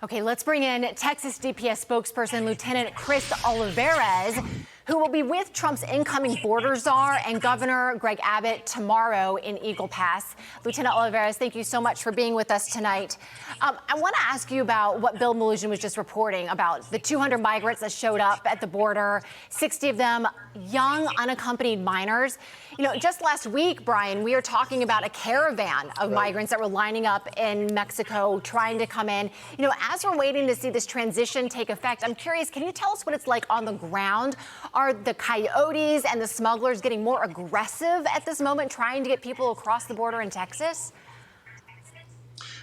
Okay, let's bring in Texas DPS spokesperson Lieutenant Chris Olivarez, who will be with Trump's incoming border czar and Governor Greg Abbott tomorrow in Eagle Pass. Lieutenant Olivarez, thank you so much for being with us tonight. I want to ask you about what Bill Melugin was just reporting about the 200 migrants that showed up at the border, 60 of them young, unaccompanied minors. You know, just last week, Brian, we were talking about a caravan of migrants that were lining up in Mexico trying to come in. You know, as we're waiting to see this transition take effect, I'm curious, can you tell us what it's like on the ground? Are the coyotes and the smugglers getting more aggressive at this moment, trying to get people across the border in Texas?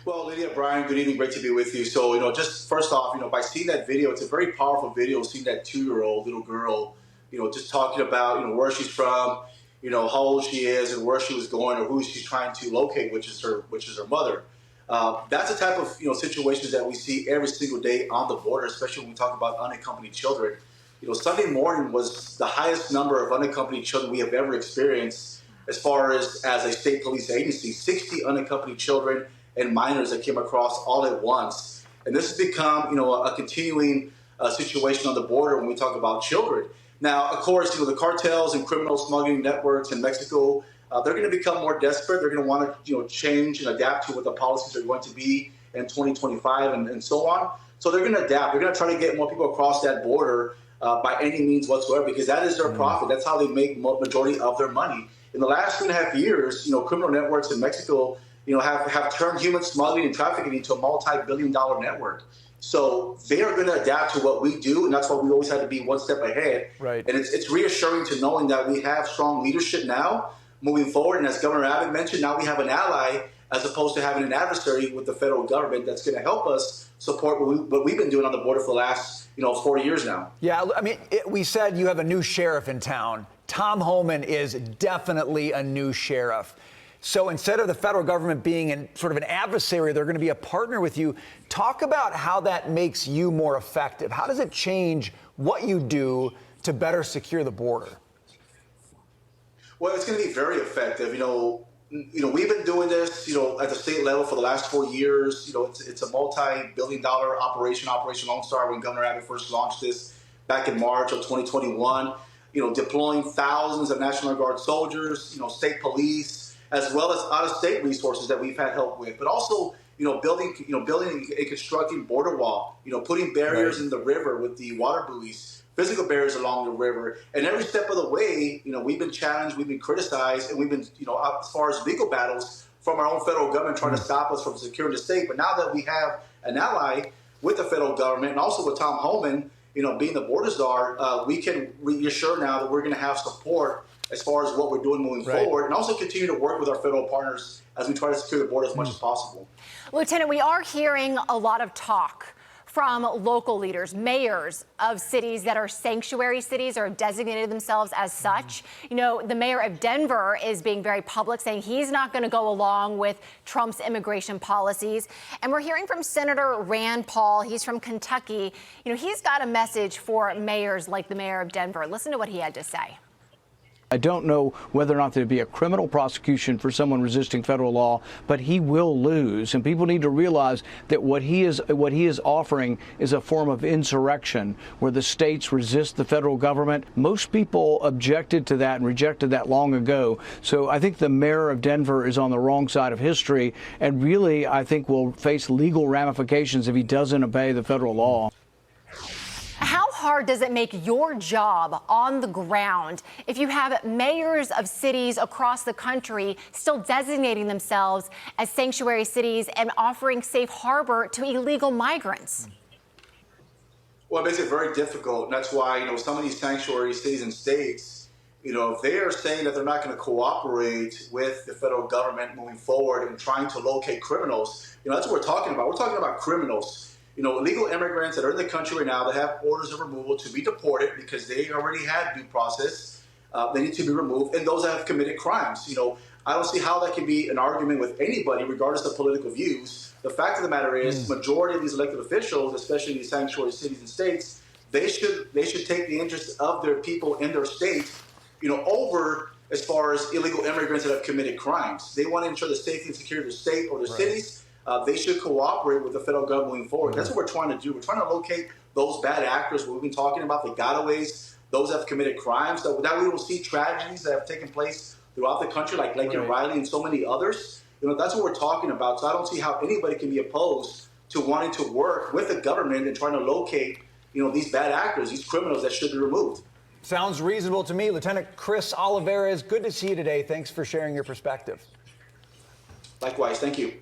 Well, Lydia, Brian, good evening. Great to be with you. So, just first off, by seeing that video, it's a very powerful video, seeing that 2-year-old little girl, just talking about, where she's from, how old she is and where she was going or who she's trying to locate, which is her mother. That's the type of, situations that we see every single day on the border, especially when we talk about unaccompanied children. Sunday morning was the highest number of unaccompanied children we have ever experienced as far as a state police agency, 60 unaccompanied children and minors that came across all at once. And this has become, a continuing situation on the border when we talk about children. Now, of course, the cartels and criminal smuggling networks in Mexico, they're going to become more desperate. They're going to want to, change and adapt to what the policies are going to be in 2025 and so on. So they're going to adapt. They're going to try to get more people across that border by any means whatsoever, because that is their profit. That's how they make majority of their money. In the last 2.5 years, criminal networks in Mexico, have turned human smuggling and trafficking into a multi-billion-dollar network. So they are going to adapt to what we do, and that's why we always had to be one step ahead. Right. And it's reassuring to knowing that we have strong leadership now moving forward. And as Governor Abbott mentioned, now we have an ally as opposed to having an adversary with the federal government that's going to help us support what we've been doing on the border for the last 4 years now. Yeah, I mean, we said you have a new sheriff in town. Tom Homan is definitely a new sheriff. So instead of the federal government being sort of an adversary, they're going to be a partner with you. Talk about how that makes you more effective. How does it change what you do to better secure the border? Well, it's going to be very effective. We've been doing this, at the state level for the last 4 years. It's a multi-billion-dollar operation, Operation Lone Star, when Governor Abbott first launched this back in March of 2021. Deploying thousands of National Guard soldiers, state police, as well as out-of-state resources that we've had help with, but also, building and constructing border wall, putting barriers in the river with the water buoys, physical barriers along the river, and every step of the way, we've been challenged, we've been criticized, and we've been, as far as legal battles from our own federal government trying to stop us from securing the state. But now that we have an ally with the federal government and also with Tom Homan, being the border czar, we can reassure now that we're going to have support as far as what we're doing moving forward, and also continue to work with our federal partners as we try to secure the border as much as possible. Lieutenant, we are hearing a lot of talk from local leaders, mayors of cities that are sanctuary cities or have designated themselves as such. The mayor of Denver is being very public, saying he's not going to go along with Trump's immigration policies. And we're hearing from Senator Rand Paul. He's from Kentucky. He's got a message for mayors like the mayor of Denver. Listen to what he had to say. I don't know whether or not there'd be a criminal prosecution for someone resisting federal law, but he will lose. And people need to realize that what he is offering is a form of insurrection where the states resist the federal government. Most people objected to that and rejected that long ago. So I think the mayor of Denver is on the wrong side of history, and really, I think will face legal ramifications if he doesn't obey the federal law. How hard does it make your job on the ground if you have mayors of cities across the country still designating themselves as sanctuary cities and offering safe harbor to illegal migrants? Well, it makes it very difficult. And that's why, some of these sanctuary cities and states, if they are saying that they're not going to cooperate with the federal government moving forward and trying to locate criminals, that's what we're talking about. We're talking about criminals. Illegal immigrants that are in the country right now that have orders of removal to be deported because they already had due process. They need to be removed, and those that have committed crimes. I don't see how that can be an argument with anybody, regardless of political views. The fact of the matter is, majority of these elected officials, especially in these sanctuary cities and states, they should take the interests of their people in their state, over as far as illegal immigrants that have committed crimes. They want to ensure the safety and security of their state or their cities. they should cooperate with the federal government moving forward. That's what we're trying to do. We're trying to locate those bad actors. We've been talking about the gotaways, those that have committed crimes. So that we will see tragedies that have taken place throughout the country, like Lincoln Riley and so many others. That's what we're talking about. So I don't see how anybody can be opposed to wanting to work with the government and trying to locate, these bad actors, these criminals that should be removed. Sounds reasonable to me. Lieutenant Chris Olivarez, good to see you today. Thanks for sharing your perspective. Likewise. Thank you.